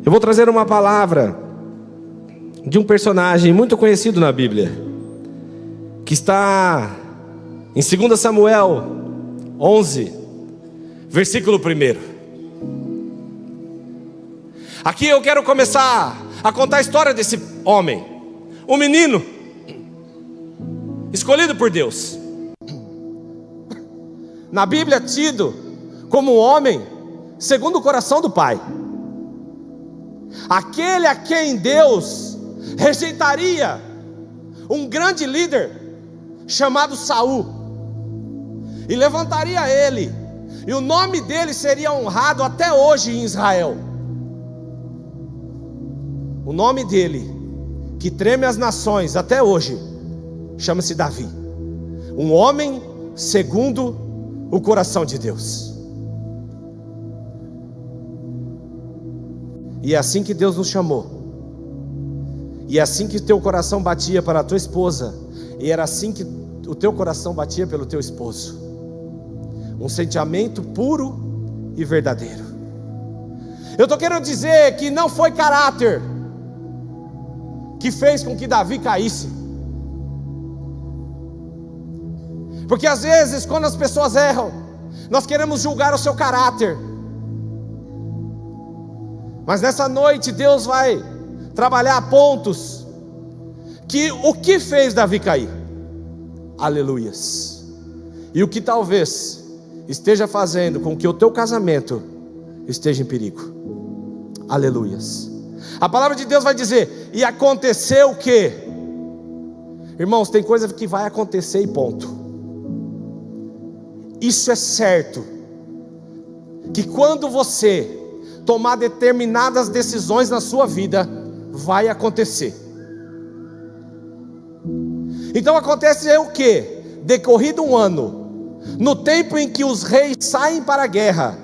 Eu vou trazer uma palavra de um personagem muito conhecido na Bíblia, que está em 2 Samuel 11, versículo 1. Aqui eu quero começar a contar a história desse homem, um menino escolhido por Deus. Na Bíblia tido como um homem segundo o coração do Pai, aquele a quem Deus rejeitaria um grande líder chamado Saul, e levantaria ele, e o nome dele seria honrado até hoje em Israel. O nome dele, que treme as nações até hoje, chama-se Davi, um homem segundo o coração de Deus. E é assim que Deus nos chamou, e é assim que teu coração batia para a tua esposa, e era assim que o teu coração batia pelo teu esposo. Um sentimento puro e verdadeiro. Eu estou querendo dizer que não foi caráter que fez com que Davi caísse. Porque às vezes, quando as pessoas erram, nós queremos julgar o seu caráter. Mas nessa noite Deus vai trabalhar pontos que o que fez Davi cair. Aleluias. E o que talvez esteja fazendo com que o teu casamento esteja em perigo. Aleluias. A palavra de Deus vai dizer: e aconteceu o que? Irmãos, tem coisa que vai acontecer e ponto. Isso é certo, que quando você tomar determinadas decisões na sua vida, vai acontecer. Então acontece o que? Decorrido um ano, no tempo em que os reis saem para a guerra,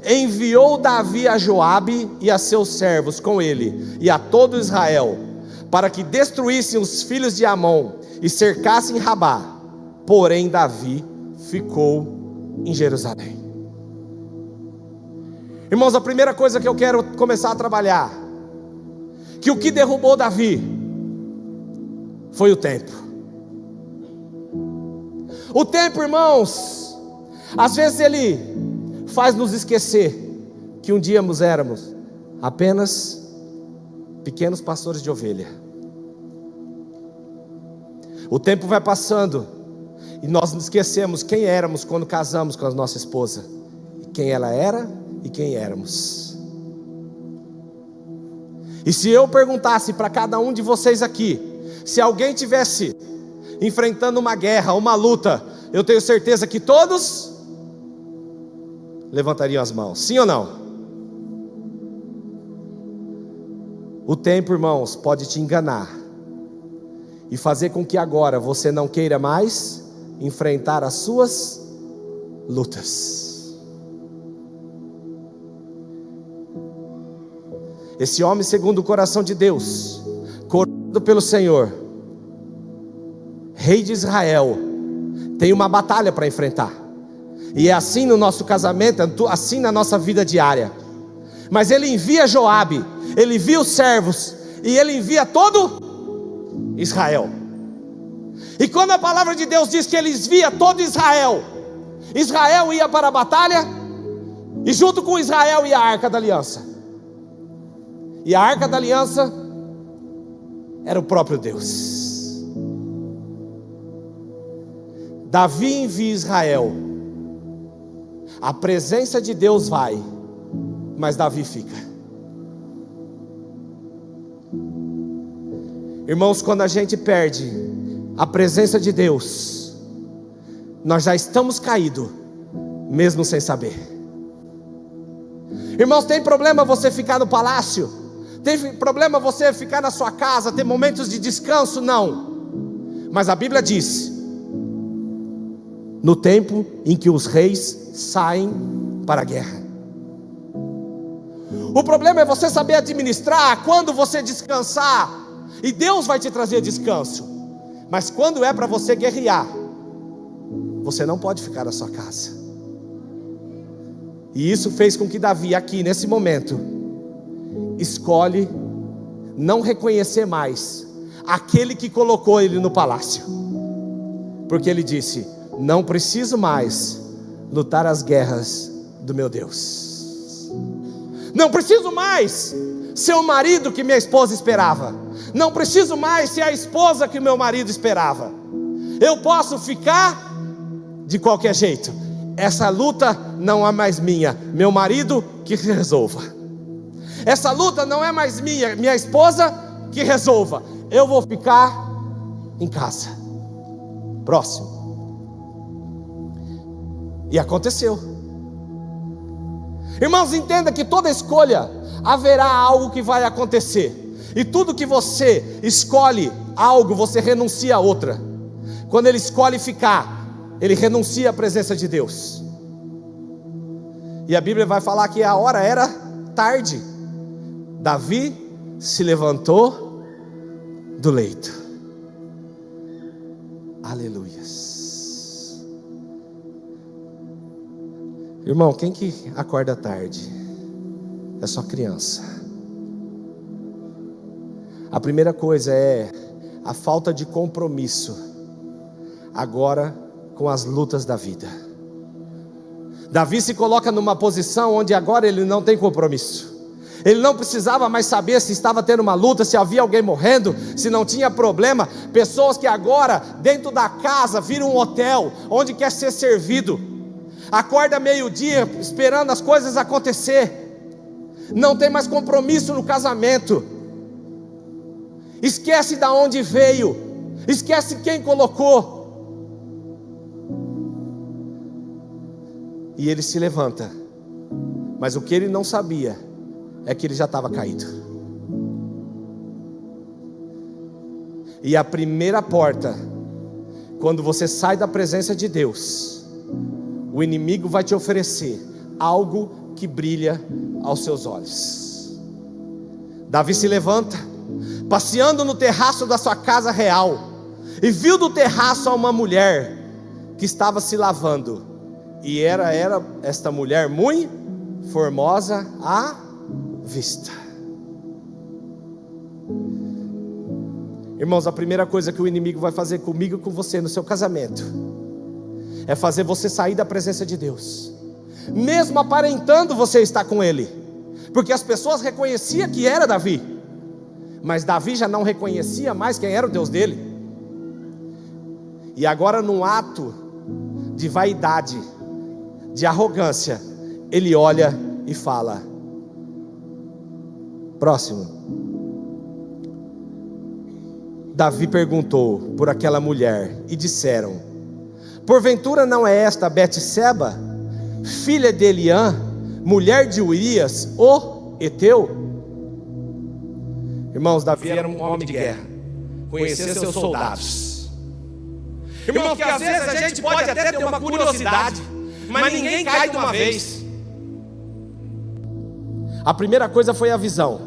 enviou Davi a Joabe e a seus servos com ele, e a todo Israel, para que destruíssem os filhos de Amon e cercassem Rabá. Porém Davi ficou em Jerusalém. Irmãos, a primeira coisa que eu quero começar a trabalhar, que o que derrubou Davi foi o tempo. O tempo, irmãos, às vezes ele faz nos esquecer que um dia nós éramos apenas pequenos pastores de ovelha. O tempo vai passando e nós nos esquecemos quem éramos quando casamos com a nossa esposa, quem ela era e quem éramos. E se eu perguntasse para cada um de vocês aqui, se alguém tivesse enfrentando uma guerra, uma luta, eu tenho certeza que todos levantariam as mãos, sim ou não? O tempo, irmãos, pode te enganar e fazer com que agora você não queira mais enfrentar as suas lutas. Esse homem segundo o coração de Deus, coroado pelo Senhor, rei de Israel, tem uma batalha para enfrentar. E é assim no nosso casamento, assim na nossa vida diária. Mas ele envia Joabe, ele envia os servos, e ele envia todo Israel. E quando a palavra de Deus diz que ele envia todo Israel, Israel ia para a batalha, e junto com Israel ia a Arca da Aliança. E a Arca da Aliança era o próprio Deus. Davi envia Israel, a presença de Deus vai, mas Davi fica. Irmãos, quando a gente perde a presença de Deus, nós já estamos caídos, mesmo sem saber. Irmãos, tem problema você ficar no palácio? Tem problema você ficar na sua casa, ter momentos de descanso? Não. Mas a Bíblia diz: no tempo em que os reis saem para a guerra. O problema é você saber administrar quando você descansar, e Deus vai te trazer descanso. Mas quando é para você guerrear, você não pode ficar na sua casa. E isso fez com que Davi, aqui nesse momento, escolhe não reconhecer mais aquele que colocou ele no palácio, porque ele disse: não preciso mais lutar as guerras do meu Deus, não preciso mais ser o marido que minha esposa esperava, não preciso mais ser a esposa que meu marido esperava, eu posso ficar de qualquer jeito, essa luta não é mais minha, meu marido que resolva, essa luta não é mais minha esposa que resolva, eu vou ficar em casa. Próximo. E aconteceu. Irmãos, entenda que toda escolha haverá algo que vai acontecer, e tudo que você escolhe algo, você renuncia a outra. Quando ele escolhe ficar, ele renuncia à presença de Deus. E a Bíblia vai falar que a hora era tarde. Davi se levantou do leito. Aleluias. Irmão, quem que acorda tarde? É só criança. A primeira coisa é a falta de compromisso agora com as lutas da vida. Davi se coloca numa posição onde agora ele não tem compromisso. Ele não precisava mais saber se estava tendo uma luta, se havia alguém morrendo, se não tinha problema. Pessoas que agora dentro da casa viram um hotel, onde quer ser servido, acorda meio-dia esperando as coisas acontecer, não tem mais compromisso no casamento, esquece de onde veio, esquece quem colocou. E ele se levanta, mas o que ele não sabia é que ele já estava caído. E a primeira porta, quando você sai da presença de Deus, o inimigo vai te oferecer algo que brilha aos seus olhos. Davi se levanta, passeando no terraço da sua casa real, e viu do terraço uma mulher que estava se lavando, e era esta mulher muito formosa à vista. Irmãos, a primeira coisa que o inimigo vai fazer comigo e com você no seu casamento é fazer você sair da presença de Deus, mesmo aparentando você estar com Ele, porque as pessoas reconheciam que era Davi, mas Davi já não reconhecia mais quem era o Deus dele. E agora, num ato de vaidade, de arrogância, ele olha e fala: próximo. Davi perguntou por aquela mulher, e disseram: porventura não é esta Betseba, filha de Eliã, mulher de Urias, o Eteu? Irmãos, Davi era um homem de guerra, conhecia seus soldados. Irmãos, que às vezes a gente pode até ter uma curiosidade, mas ninguém cai de uma vez. A primeira coisa foi a visão.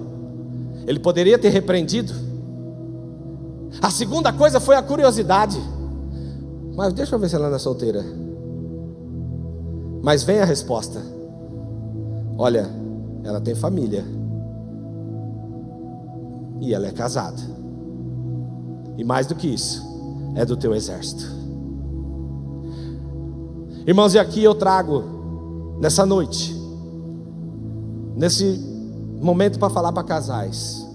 Ele poderia ter repreendido. A segunda coisa foi a curiosidade. Mas deixa eu ver se ela não é solteira. Mas vem a resposta: olha, ela tem família, e ela é casada, e mais do que isso, é do teu exército. Irmãos, e aqui eu trago nessa noite, nesse momento, para falar para casais,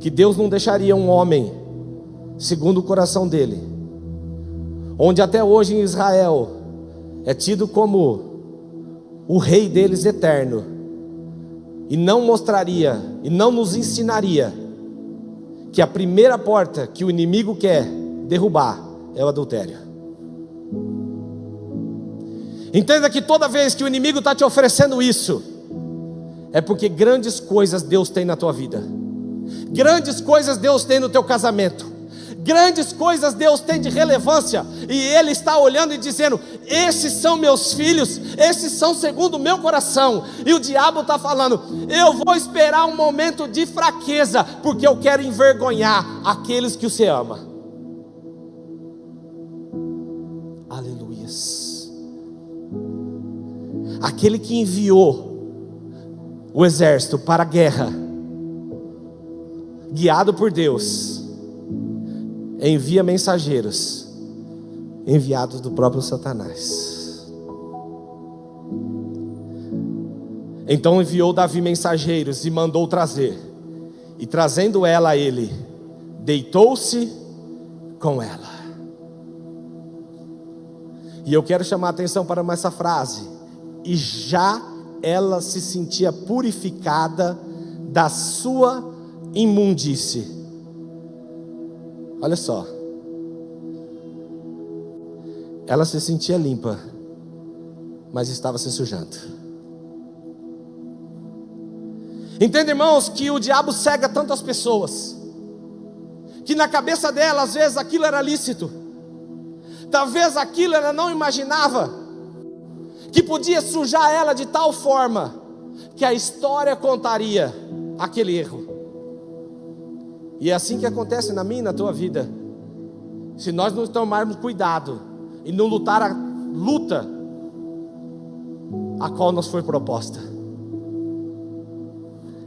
que Deus não deixaria um homem segundo o coração dele, onde até hoje em Israel é tido como o rei deles eterno, e não mostraria, e não nos ensinaria que a primeira porta que o inimigo quer derrubar é o adultério. Entenda que toda vez que o inimigo está te oferecendo isso, é porque grandes coisas Deus tem na tua vida, grandes coisas Deus tem no teu casamento, grandes coisas Deus tem de relevância, e Ele está olhando e dizendo: esses são meus filhos, esses são segundo o meu coração. E o diabo está falando: eu vou esperar um momento de fraqueza, porque eu quero envergonhar aqueles que você ama. Aleluias. Aquele que enviou o exército para a guerra, guiado por Deus, envia mensageiros, enviados do próprio Satanás. Então enviou Davi mensageiros e mandou trazer. E trazendo ela a ele, deitou-se com ela. E eu quero chamar a atenção para essa frase. E já ela se sentia purificada da sua imundície. Olha só. Ela se sentia limpa, mas estava se sujando. Entende, irmãos, que o diabo cega tanto as pessoas, que na cabeça dela, às vezes, aquilo era lícito. Talvez aquilo ela não imaginava, que podia sujar ela de tal forma, que a história contaria aquele erro. E é assim que acontece na minha e na tua vida. Se nós não tomarmos cuidado, e não lutar a luta a qual nos foi proposta,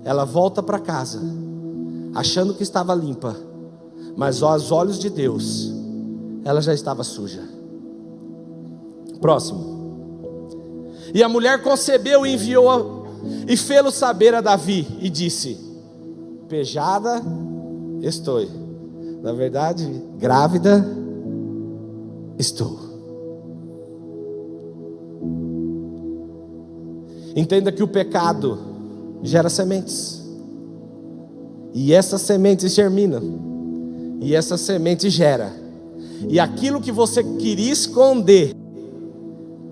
ela volta para casa, achando que estava limpa, mas aos olhos de Deus, ela já estava suja. Próximo. E a mulher concebeu e enviou e fê-lo saber a Davi, e disse: pejada estou, na verdade, grávida estou. Entenda que o pecado gera sementes, e essas sementes germinam, e essa semente gera, e aquilo que você queria esconder,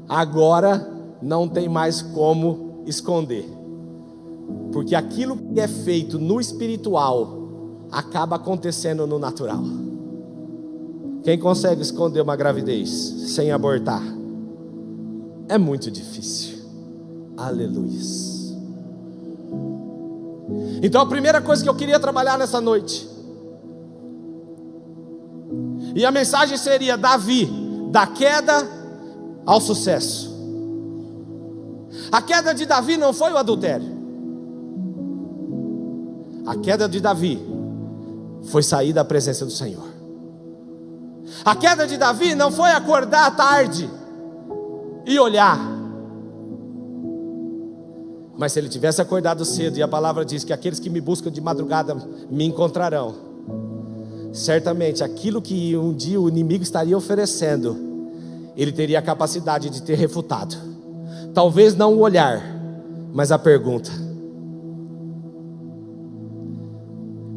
agora não tem mais como esconder, porque aquilo que é feito no espiritual acaba acontecendo no natural. Quem consegue esconder uma gravidez sem abortar? É muito difícil. Aleluia. Então a primeira coisa que eu queria trabalhar nessa noite, e a mensagem seria: Davi, da queda ao sucesso. A queda de Davi não foi o adultério. A queda de Davi foi sair da presença do Senhor. A queda de Davi não foi acordar à tarde e olhar. Mas se ele tivesse acordado cedo, e a palavra diz que aqueles que me buscam de madrugada me encontrarão, certamente aquilo que um dia o inimigo estaria oferecendo, ele teria a capacidade de ter refutado. Talvez não o olhar, mas a pergunta.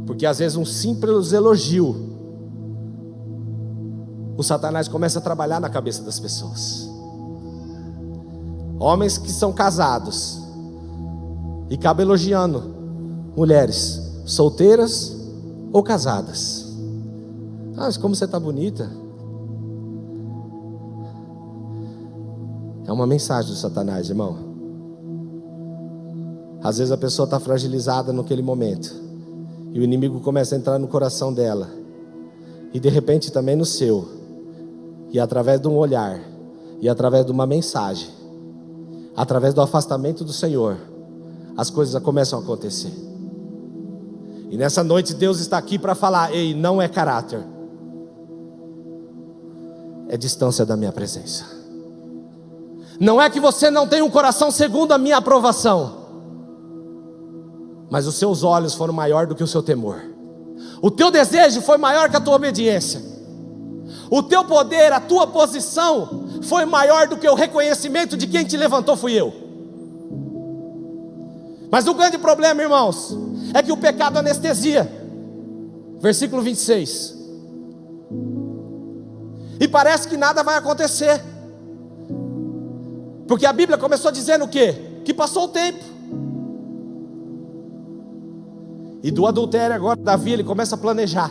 Porque às vezes um simples elogio, o Satanás começa a trabalhar na cabeça das pessoas. Homens que são casados e acabam elogiando mulheres solteiras ou casadas. Ah, mas como você está bonita. É uma mensagem do Satanás, irmão. Às vezes a pessoa está fragilizada naquele momento, e o inimigo começa a entrar no coração dela, e de repente também no seu, e através de um olhar, e através de uma mensagem, através do afastamento do Senhor, as coisas começam a acontecer. E nessa noite Deus está aqui para falar: ei, não é caráter, é distância da minha presença. Não é que você não tem um coração segundo a minha aprovação, mas os seus olhos foram maior do que o seu temor. O teu desejo foi maior que a tua obediência. O teu poder, a tua posição foi maior do que o reconhecimento de quem te levantou fui eu. Mas o grande problema, irmãos, é que o pecado anestesia. Versículo 26. E parece que nada vai acontecer, porque a Bíblia começou dizendo o quê? Que passou o tempo. E do adultério agora Davi, ele começa a planejar.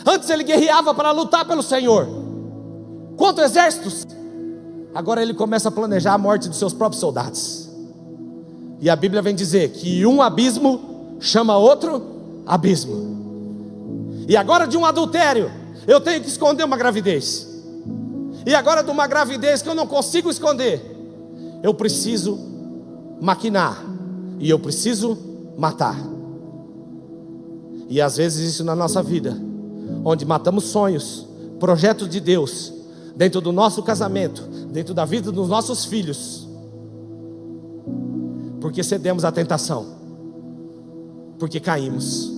Antes ele guerreava para lutar pelo Senhor, contra exércitos. Agora ele começa a planejar a morte dos seus próprios soldados. E a Bíblia vem dizer que um abismo chama outro abismo. E agora de um adultério eu tenho que esconder uma gravidez. E agora de uma gravidez que eu não consigo esconder, eu preciso maquinar e eu preciso matar. E às vezes isso na nossa vida, onde matamos sonhos, projetos de Deus, dentro do nosso casamento, dentro da vida dos nossos filhos, porque cedemos à tentação, porque caímos.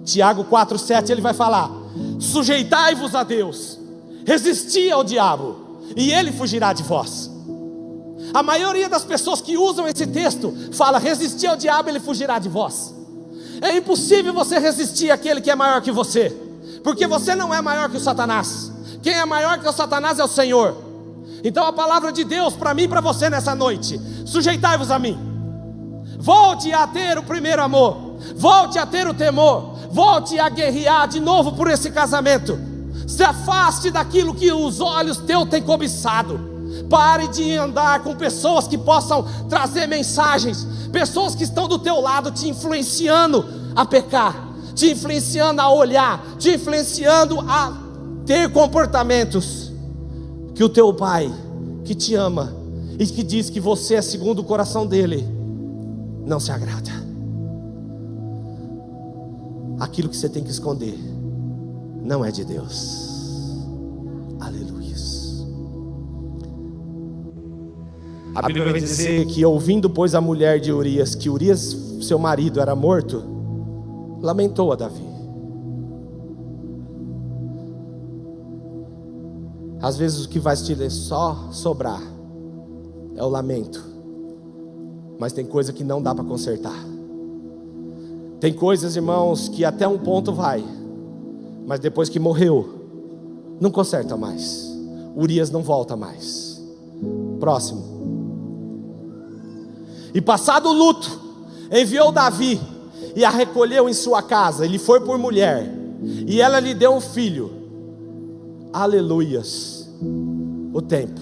Tiago 4,7 ele vai falar: sujeitai-vos a Deus, resisti ao diabo, e ele fugirá de vós. A maioria das pessoas que usam esse texto fala: resistir ao diabo, ele fugirá de vós. É impossível você resistir àquele que é maior que você, porque você não é maior que o Satanás. Quem é maior que o Satanás é o Senhor. Então a palavra de Deus para mim e para você nessa noite: sujeitai-vos a mim. Volte a ter o primeiro amor, volte a ter o temor, volte a guerrear de novo por esse casamento. Se afaste daquilo que os olhos teus têm cobiçado. Pare de andar com pessoas que possam trazer mensagens, pessoas que estão do teu lado te influenciando a pecar, te influenciando a olhar, te influenciando a ter comportamentos que o teu pai, que te ama e que diz que você é segundo o coração dele, não se agrada. Aquilo que você tem que esconder não é de Deus. Aleluia. A Bíblia vai dizer que, ouvindo pois a mulher de Urias, que Urias, seu marido, era morto, lamentou a Davi. Às vezes o que vai só sobrar é o lamento, mas tem coisa que não dá para consertar. Tem coisas, irmãos, que até um ponto vai, mas depois que morreu, não conserta mais. Urias não volta mais. Próximo. E passado o luto, enviou Davi e a recolheu em sua casa. Ele foi por mulher, e ela lhe deu um filho. Aleluias. O tempo,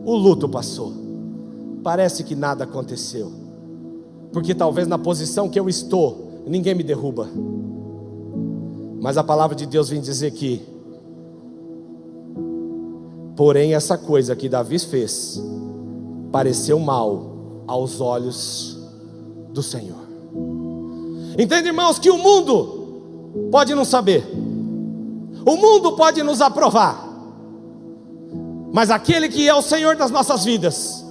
o luto passou. Parece que nada aconteceu, porque talvez na posição que eu estou, ninguém me derruba. Mas a palavra de Deus vem dizer que, porém essa coisa que Davi fez pareceu mal aos olhos do Senhor. Entende, irmãos, que o mundo pode não saber, o mundo pode nos aprovar, mas aquele que é o Senhor das nossas vidas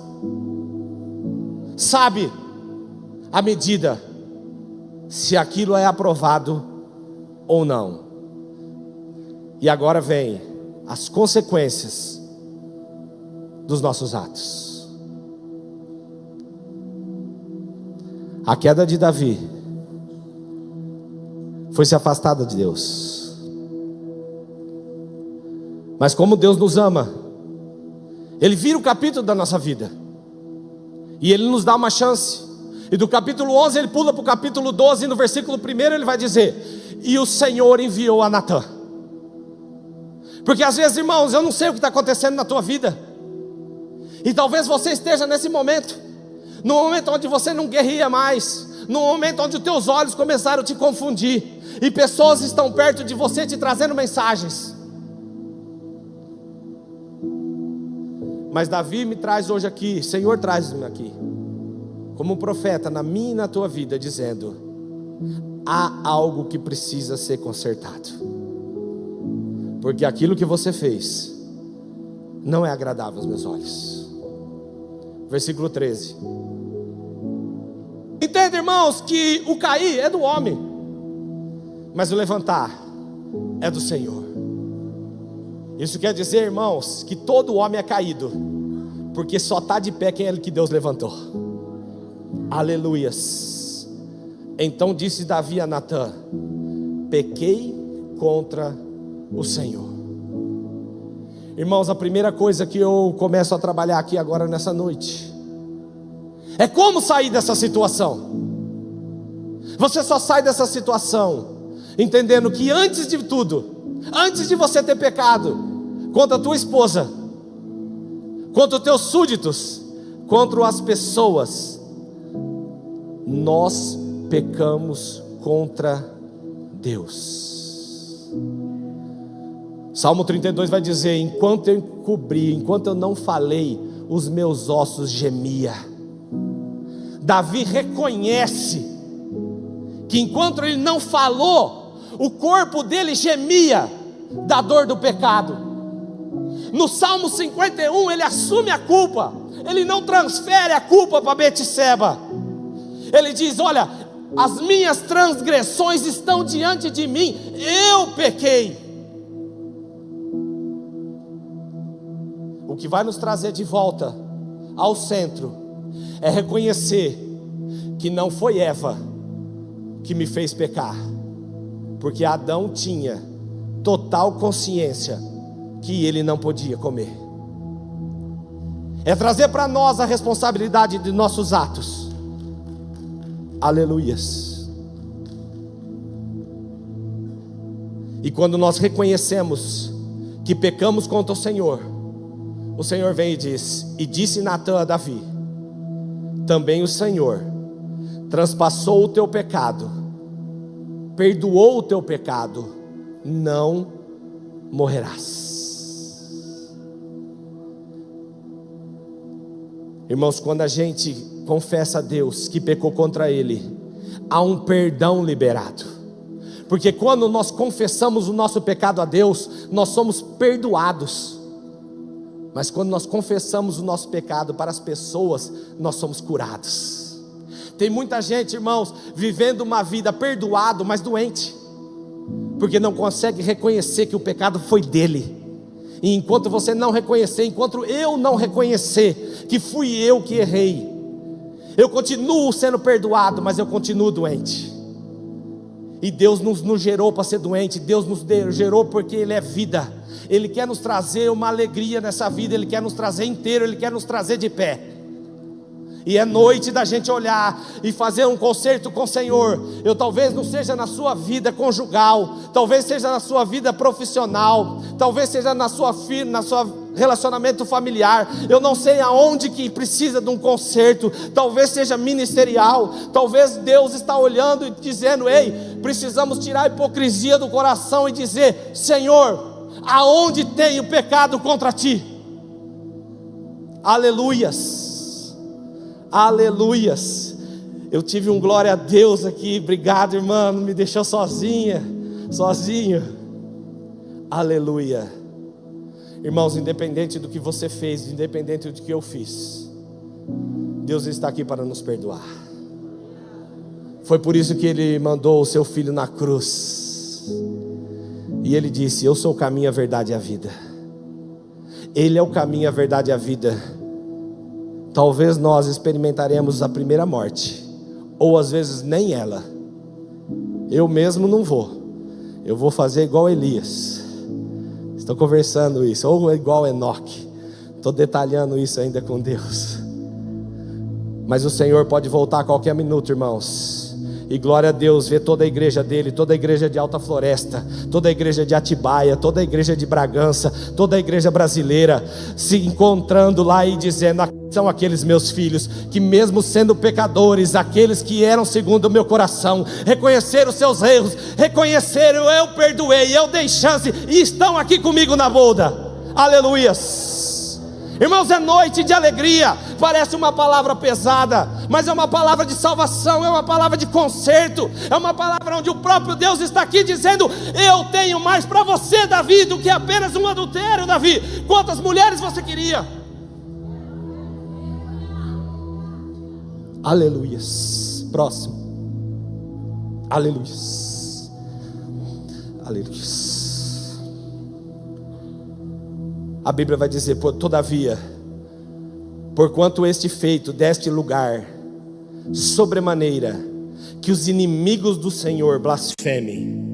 sabe a medida se aquilo é aprovado ou não. E agora vem as consequências dos nossos atos. A queda de Davi foi se afastar de Deus. Mas como Deus nos ama, Ele vira o capítulo da nossa vida, e Ele nos dá uma chance. E do capítulo 11 Ele pula para o capítulo 12, e no versículo 1 Ele vai dizer: e o Senhor enviou a Natã. Porque às vezes, irmãos, eu não sei o que está acontecendo na tua vida, e talvez você esteja nesse momento, no momento onde você não guerreia mais, no momento onde os teus olhos começaram a te confundir, e pessoas estão perto de você te trazendo mensagens. Mas Davi me traz hoje aqui, Senhor traz-me aqui, como um profeta na minha e na tua vida, dizendo: há algo que precisa ser consertado, porque aquilo que você fez não é agradável aos meus olhos. Versículo 13. Entende, irmãos, que o cair é do homem, mas o levantar é do Senhor. Isso quer dizer, irmãos, que todo homem é caído, porque só está de pé quem é que Deus levantou. Aleluias. Então disse Davi a Natã: pequei contra o Senhor. Irmãos, a primeira coisa que eu começo a trabalhar aqui agora nessa noite é como sair dessa situação. Você só sai dessa situação entendendo que antes de tudo, antes de você ter pecado contra a tua esposa, contra os teus súditos, contra as pessoas, nós pecamos contra Deus. Salmo 32 vai dizer: enquanto eu encobri, enquanto eu não falei, os meus ossos gemiam. Davi reconhece que enquanto ele não falou, o corpo dele gemia da dor do pecado. No Salmo 51 ele assume a culpa, ele não transfere a culpa para Betseba. Ele diz: olha, as minhas transgressões estão diante de mim, eu pequei. O que vai nos trazer de volta ao centro é reconhecer que não foi Eva que me fez pecar, porque Adão tinha total consciência que ele não podia comer. É trazer para nós a responsabilidade de nossos atos. Aleluias. E quando nós reconhecemos que pecamos contra o Senhor vem e diz: e disse Natã a Davi: também o Senhor transpassou o teu pecado, perdoou o teu pecado, não morrerás. Irmãos, quando a gente confessa a Deus que pecou contra Ele, há um perdão liberado. Porque quando nós confessamos o nosso pecado a Deus, nós somos perdoados. Mas quando nós confessamos o nosso pecado para as pessoas, nós somos curados. Tem muita gente, irmãos, vivendo uma vida perdoado, mas doente, porque não consegue reconhecer que o pecado foi dele. E enquanto você não reconhecer, enquanto eu não reconhecer que fui eu que errei, eu continuo sendo perdoado, mas eu continuo doente. E Deus nos gerou para ser doente, Deus nos gerou porque Ele é vida. Ele quer nos trazer uma alegria nessa vida, Ele quer nos trazer inteiro, Ele quer nos trazer de pé. E é noite da gente olhar e fazer um concerto com o Senhor. Eu talvez não seja na sua vida conjugal, talvez seja na sua vida profissional, talvez seja na sua relacionamento familiar. Eu não sei aonde que precisa de um concerto, talvez seja ministerial. Talvez Deus está olhando e dizendo: ei, precisamos tirar a hipocrisia do coração e dizer: Senhor, aonde tem o pecado contra ti? Aleluias. Aleluias. Eu tive um glória a Deus aqui. Obrigado, irmão, não me deixou sozinho. Aleluia. Irmãos, independente do que você fez, independente do que eu fiz, Deus está aqui para nos perdoar. Foi por isso que Ele mandou o seu Filho na cruz. E Ele disse: eu sou o caminho, a verdade e a vida. Ele é o caminho, a verdade e a vida. Talvez nós experimentaremos a primeira morte, ou às vezes nem ela. Eu mesmo não vou. Eu vou fazer igual Elias. Estou conversando isso, ou igual Enoque. Estou detalhando isso ainda com Deus. Mas o Senhor pode voltar a qualquer minuto, irmãos. E glória a Deus, ver toda a igreja dele, toda a igreja de Alta Floresta, toda a igreja de Atibaia, toda a igreja de Bragança, toda a igreja brasileira se encontrando lá e dizendo: são aqueles meus filhos que, mesmo sendo pecadores, aqueles que eram segundo o meu coração, reconheceram os seus erros, reconheceram: eu perdoei, eu dei chance, e estão aqui comigo na boda. Aleluias. Irmãos, é noite de alegria. Parece uma palavra pesada, mas é uma palavra de salvação, é uma palavra de conserto, é uma palavra onde o próprio Deus está aqui dizendo: eu tenho mais para você, Davi, do que apenas um adultério. Davi, quantas mulheres você queria? Aleluias. Próximo. Aleluias. Aleluias. A Bíblia vai dizer: todavia, porquanto este feito deste lugar, sobremaneira, que os inimigos do Senhor blasfemem.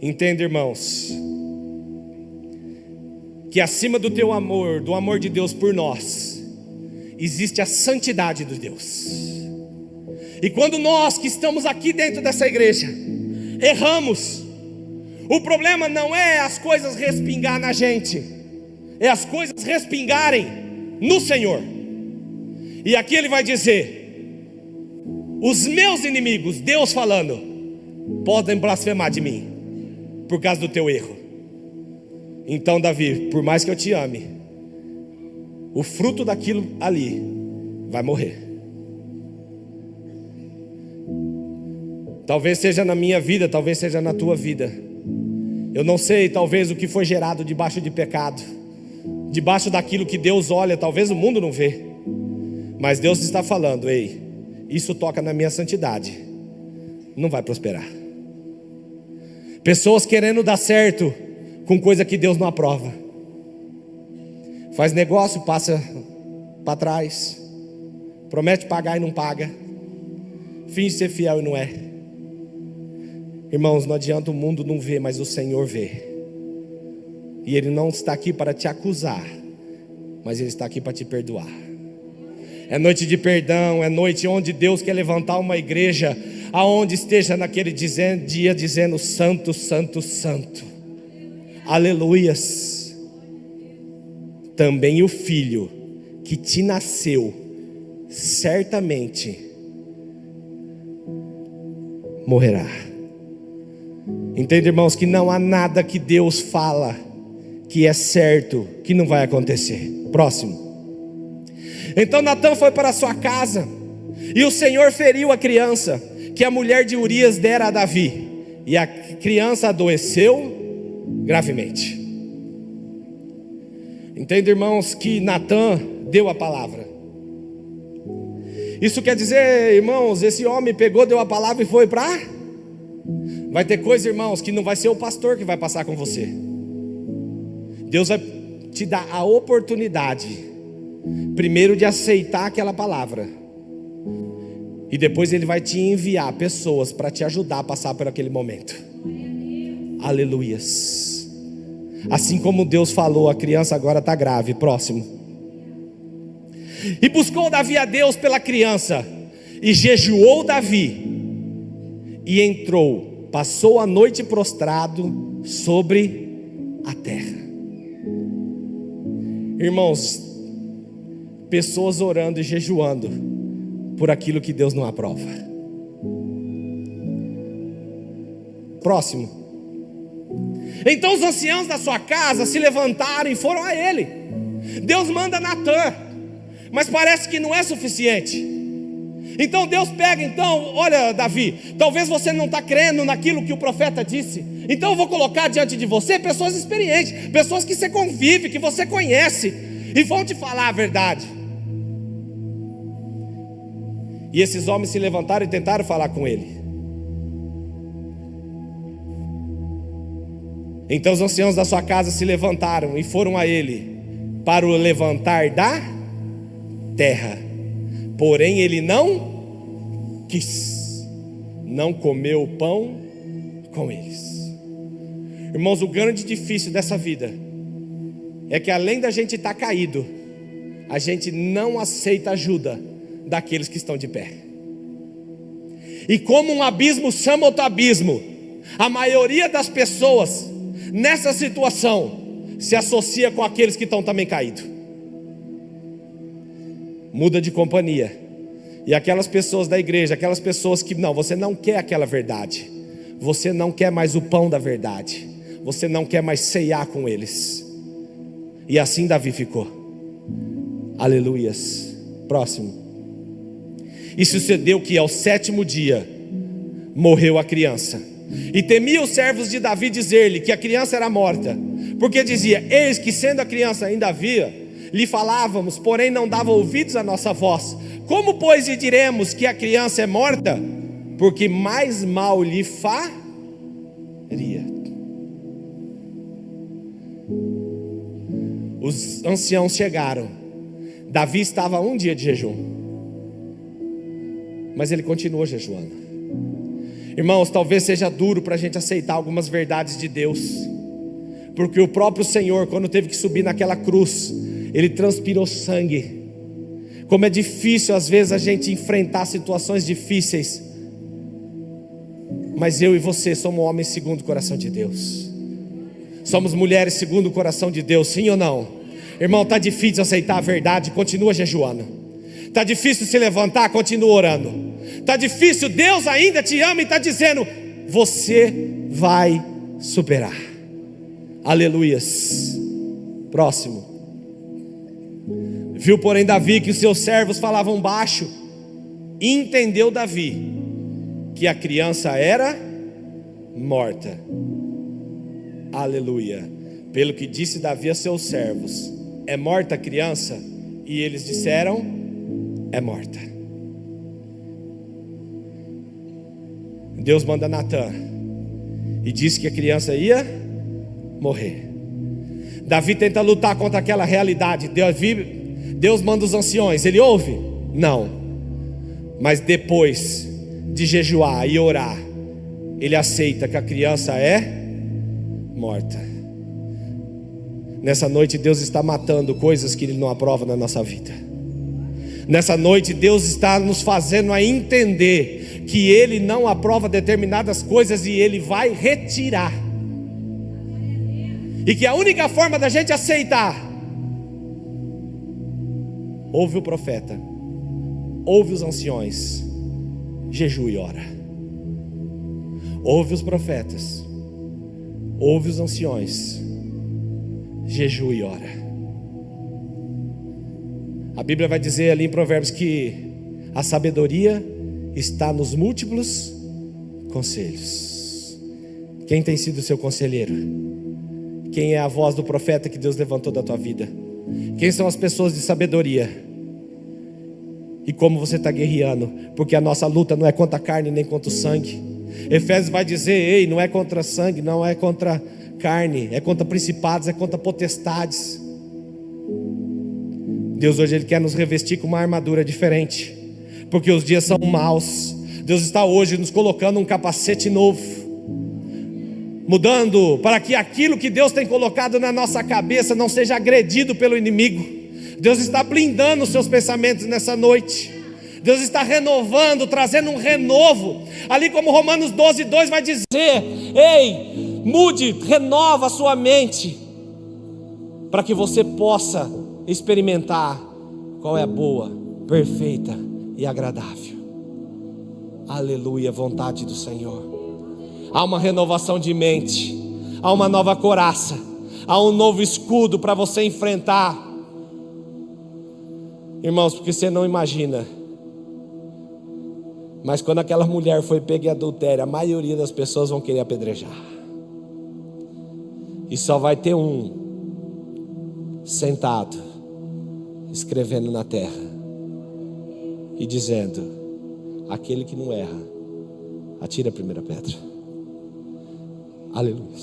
Entenda, irmãos, que acima do teu amor, do amor de Deus por nós, existe a santidade de Deus. E quando nós que estamos aqui dentro dessa igreja erramos, o problema não é as coisas respingar na gente, é as coisas respingarem no Senhor. E aqui ele vai dizer: os meus inimigos, Deus falando, podem blasfemar de mim por causa do teu erro. Então, Davi, por mais que eu te ame, o fruto daquilo ali vai morrer. Talvez seja na minha vida, talvez seja na tua vida. Eu não sei, talvez o que foi gerado debaixo de pecado, debaixo daquilo que Deus olha, talvez o mundo não vê, mas Deus está falando: ei, isso toca na minha santidade, não vai prosperar. Pessoas querendo dar certo com coisa que Deus não aprova. Faz negócio, passa para trás, promete pagar e não paga, finge ser fiel e não é. Irmãos, não adianta, o mundo não vê, mas o Senhor vê. E Ele não está aqui para te acusar, mas Ele está aqui para te perdoar. É noite de perdão, é noite onde Deus quer levantar uma igreja, aonde esteja naquele dia dizendo: santo, santo, santo. Aleluias. Também o filho que te nasceu, certamente morrerá. Entende, irmãos, que não há nada que Deus fala que é certo que não vai acontecer. Próximo. Então Natã foi para a sua casa, e o Senhor feriu a criança que a mulher de Urias dera a Davi, e a criança adoeceu gravemente. Entende, irmãos, que Natã deu a palavra. Isso quer dizer, irmãos, esse homem pegou, deu a palavra e foi para... Vai ter coisa, irmãos, que não vai ser o pastor que vai passar com você. Deus vai te dar a oportunidade, primeiro de aceitar aquela palavra, e depois Ele vai te enviar pessoas para te ajudar a passar por aquele momento. Aleluias. Assim como Deus falou, a criança agora está grave. Próximo. E buscou Davi a Deus pela criança, e jejuou Davi, e entrou, passou a noite prostrado sobre a terra. Irmãos, pessoas orando e jejuando por aquilo que Deus não aprova. Próximo. Então os anciãos da sua casa se levantaram e foram a ele. Deus manda Natã, mas parece que não é suficiente. Então Deus pega, então, olha Davi, talvez você não está crendo naquilo que o profeta disse, então eu vou colocar diante de você pessoas experientes, pessoas que você convive, que você conhece, e vão te falar a verdade. E esses homens se levantaram e tentaram falar com ele. Então os anciãos da sua casa se levantaram e foram a ele para o levantar da terra. Porém ele não quis, não comeu o pão com eles. Irmãos, o grande difícil dessa vida é que além da gente estar caído, a gente não aceita ajuda daqueles que estão de pé. E como um abismo chama outro abismo, a maioria das pessoas nessa situação se associa com aqueles que estão também caídos. Muda de companhia. E aquelas pessoas da igreja, aquelas pessoas que não, você não quer aquela verdade, você não quer mais o pão da verdade, você não quer mais ceiar com eles. E assim Davi ficou. Aleluias. Próximo. E sucedeu que ao 7º dia morreu a criança. E temia os servos de Davi dizer-lhe que a criança era morta, porque dizia: eis que sendo a criança ainda viva, lhe falávamos, porém não dava ouvidos à nossa voz. Como pois lhe diremos que a criança é morta? Porque mais mal lhe faria. Os anciãos chegaram. Davi estava 1 dia de jejum, mas ele continuou jejuando. Irmãos, talvez seja duro para a gente aceitar algumas verdades de Deus, porque o próprio Senhor, quando teve que subir naquela cruz, Ele transpirou sangue. Como é difícil às vezes a gente enfrentar situações difíceis, mas eu e você somos homens segundo o coração de Deus, somos mulheres segundo o coração de Deus, sim ou não? Irmão, está difícil aceitar a verdade, continua jejuando. Está difícil se levantar, continua orando. Está difícil, Deus ainda te ama e está dizendo: você vai superar. Aleluias. Próximo. Viu, porém, Davi que os seus servos falavam baixo, e entendeu Davi que a criança era morta. Aleluia. Pelo que disse Davi a seus servos: é morta a criança? E eles disseram: é morta. Deus manda Natã e disse que a criança ia morrer. Davi tenta lutar contra aquela realidade. Deus manda os anciões. Ele ouve? Não. Mas depois de jejuar e orar, ele aceita que a criança é morta. Nessa noite Deus está matando coisas que Ele não aprova na nossa vida. Nessa noite Deus está nos fazendo a entender que Ele não aprova determinadas coisas e Ele vai retirar. E que a única forma da gente aceitar: ouve o profeta, ouve os anciões, jejua e ora. Ouve os profetas, ouve os anciões, jejua e ora. A Bíblia vai dizer ali em Provérbios que a sabedoria está nos múltiplos conselhos. Quem tem sido o seu conselheiro? Quem é a voz do profeta que Deus levantou da tua vida? Quem são as pessoas de sabedoria? E como você está guerreando? Porque a nossa luta não é contra a carne nem contra o sangue. Efésios vai dizer: ei, não é contra sangue, não é contra carne, é contra principados, é contra potestades. Deus hoje Ele quer nos revestir com uma armadura diferente, porque os dias são maus. Deus está hoje nos colocando um capacete novo, mudando para que aquilo que Deus tem colocado na nossa cabeça não seja agredido pelo inimigo. Deus está blindando os seus pensamentos nessa noite. Deus está renovando, trazendo um renovo. Ali como Romanos 12:2 vai dizer: ei, mude, renova a sua mente, para que você possa experimentar qual é a boa, perfeita e agradável. Aleluia, vontade do Senhor. Há uma renovação de mente, há uma nova couraça, há um novo escudo para você enfrentar. Irmãos, porque você não imagina, mas quando aquela mulher foi pega em adultério, a maioria das pessoas vão querer apedrejar. E só vai ter um sentado, escrevendo na terra e dizendo: aquele que não erra, atira a primeira pedra. Aleluia.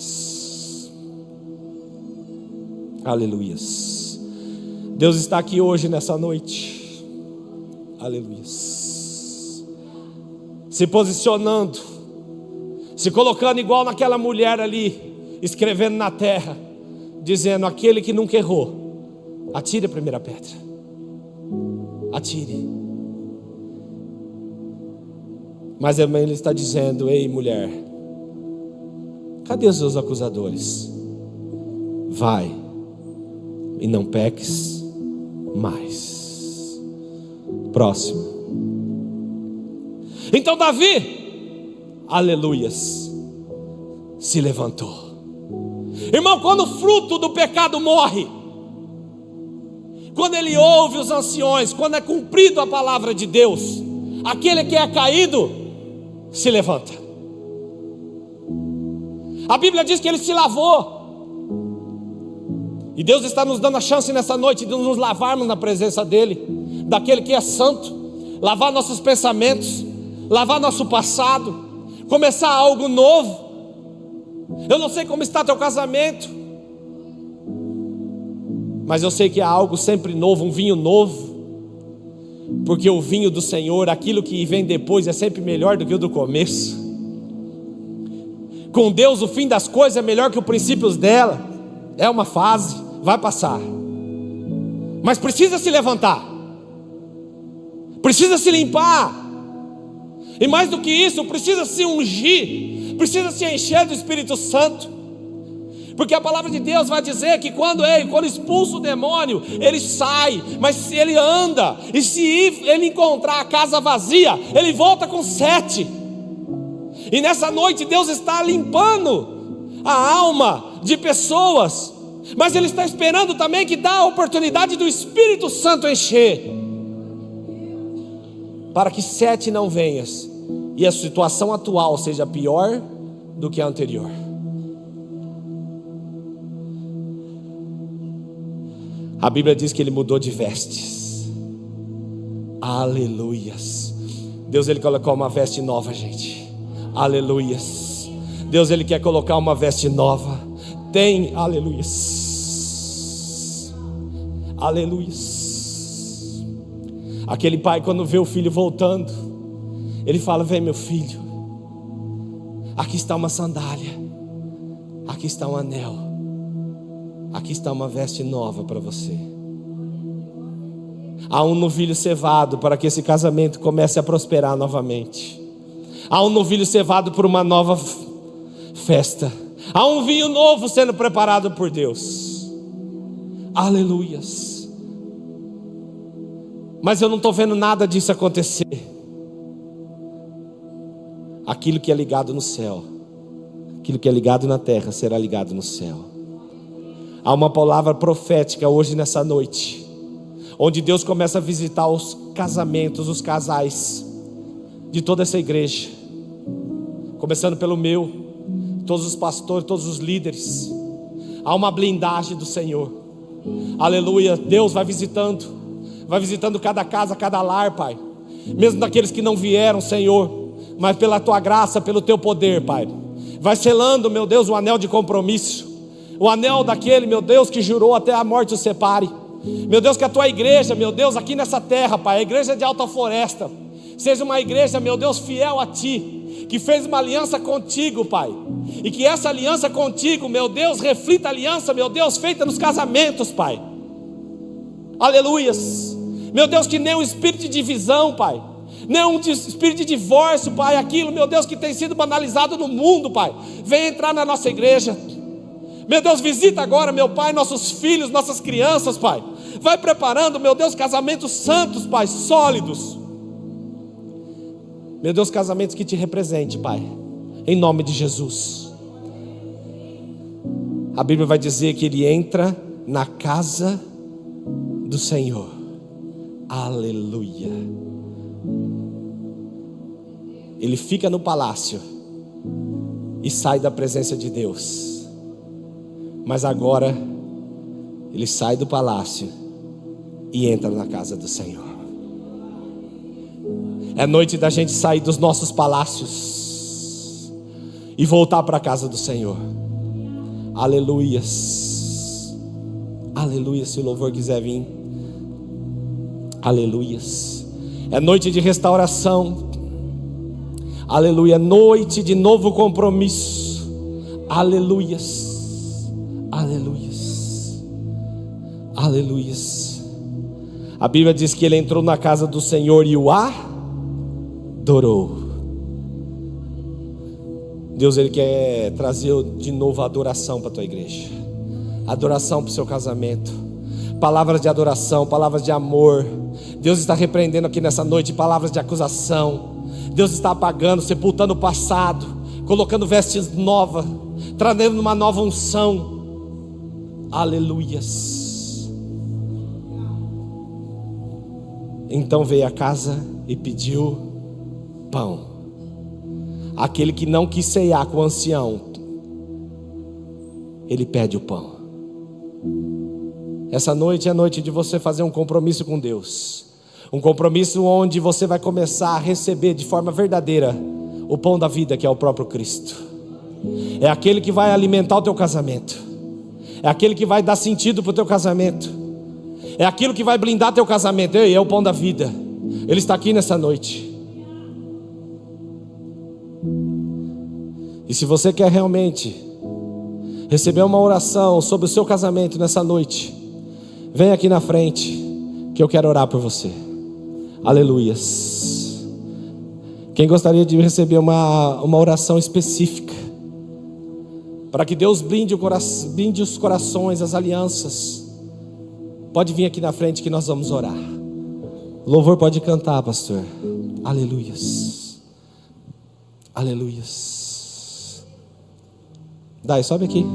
Aleluia. Deus está aqui hoje nessa noite. Aleluia. Se posicionando, se colocando igual naquela mulher ali, escrevendo na terra, dizendo: aquele que nunca errou, atire a primeira pedra. Atire. Mas também Ele está dizendo: ei, mulher, cadê os seus acusadores? Vai e não peques mais. Próximo. Então Davi, aleluias, se levantou. Irmão, quando o fruto do pecado morre, quando ele ouve os anciões, quando é cumprido a palavra de Deus, aquele que é caído se levanta. A Bíblia diz que ele se lavou. E Deus está nos dando a chance nessa noite de nos lavarmos na presença dEle, daquele que é santo. Lavar nossos pensamentos, lavar nosso passado, começar algo novo. Eu não sei como está teu casamento, mas eu sei que há algo sempre novo, um vinho novo. Porque o vinho do Senhor, aquilo que vem depois, é sempre melhor do que o do começo. Com Deus o fim das coisas é melhor que os princípios dela. É uma fase, vai passar, mas precisa se levantar, precisa se limpar. E mais do que isso, precisa se ungir, precisa se encher do Espírito Santo. Porque a palavra de Deus vai dizer que quando expulsa o demônio, ele sai, mas se ele anda, e se ele encontrar a casa vazia, ele volta com 7. E nessa noite Deus está limpando a alma de pessoas Mas Ele está esperando também que dá a oportunidade do Espírito Santo encher, para que 7 não venhas e a situação atual seja pior do que a anterior. A Bíblia diz que Ele mudou de vestes. Aleluias. Deus, Ele colocou uma veste nova, gente. Aleluias. Deus, Ele quer colocar uma veste nova. Tem, aleluias. Aleluias. Aquele pai, quando vê o filho voltando, ele fala: vem, meu filho, aqui está uma sandália, aqui está um anel, aqui está uma veste nova para você. Há um novilho cevado para que esse casamento comece a prosperar novamente. Há um novilho cevado por uma nova festa. Há um vinho novo sendo preparado por Deus. Aleluias. Mas eu não estou vendo nada disso acontecer. Aquilo que é ligado no céu, aquilo que é ligado na terra, será ligado no céu. Há uma palavra profética hoje nessa noite, onde Deus começa a visitar os casamentos, os casais de toda essa igreja, começando pelo meu, todos os pastores, todos os líderes. Há uma blindagem do Senhor. Aleluia. Deus vai visitando cada casa, cada lar, Pai, mesmo daqueles que não vieram, Senhor, mas pela Tua graça, pelo Teu poder, Pai, vai selando, meu Deus, o anel de compromisso, o anel daquele, meu Deus, que jurou até a morte os separe. Meu Deus, que a Tua igreja, meu Deus, aqui nessa terra, Pai, a igreja de Alta Floresta, seja uma igreja, meu Deus, fiel a Ti, que fez uma aliança contigo, Pai, e que essa aliança contigo, meu Deus, reflita a aliança, meu Deus, feita nos casamentos, Pai. Aleluias. Meu Deus, que nem um espírito de divisão, Pai, nem um espírito de divórcio, Pai, aquilo, meu Deus, que tem sido banalizado no mundo, Pai, vem entrar na nossa igreja. Meu Deus, visita agora, meu Pai, nossos filhos, nossas crianças, Pai, vai preparando, meu Deus, casamentos santos, Pai, sólidos. Meu Deus, casamentos que Te represente, Pai, em nome de Jesus. A Bíblia vai dizer que Ele entra na casa do Senhor. Aleluia. Ele fica no palácio e sai da presença de Deus. Mas agora Ele sai do palácio e entra na casa do Senhor. É noite da gente sair dos nossos palácios e voltar para a casa do Senhor. Aleluias. Aleluia. Se o louvor quiser vir. Aleluias. É noite de restauração. Aleluia. Noite de novo compromisso. Aleluias. Aleluias. Aleluias. A Bíblia diz que ele entrou na casa do Senhor e o adorou. Deus, Ele quer trazer de novo a adoração para a tua igreja, adoração para o seu casamento, palavras de adoração, palavras de amor. Deus está repreendendo aqui nessa noite palavras de acusação. Deus está apagando, sepultando o passado, colocando vestes novas, trazendo uma nova unção. Aleluias. Então veio a casa e pediu pão. Aquele que não quis ceiar com o ancião, ele pede o pão. Essa noite é a noite de você fazer um compromisso com Deus, um compromisso onde você vai começar a receber de forma verdadeira o pão da vida, que é o próprio Cristo. É aquele que vai alimentar o teu casamento, é aquele que vai dar sentido para o teu casamento, é aquilo que vai blindar teu casamento. Ei, é o pão da vida. Ele está aqui nessa noite. E se você quer realmente receber uma oração sobre o seu casamento nessa noite, vem aqui na frente, que eu quero orar por você. Aleluias. Quem gostaria de receber uma oração específica, para que Deus blinde os corações, as alianças, pode vir aqui na frente que nós vamos orar. O louvor pode cantar, pastor. Aleluias. Aleluias. Dai, sobe aqui.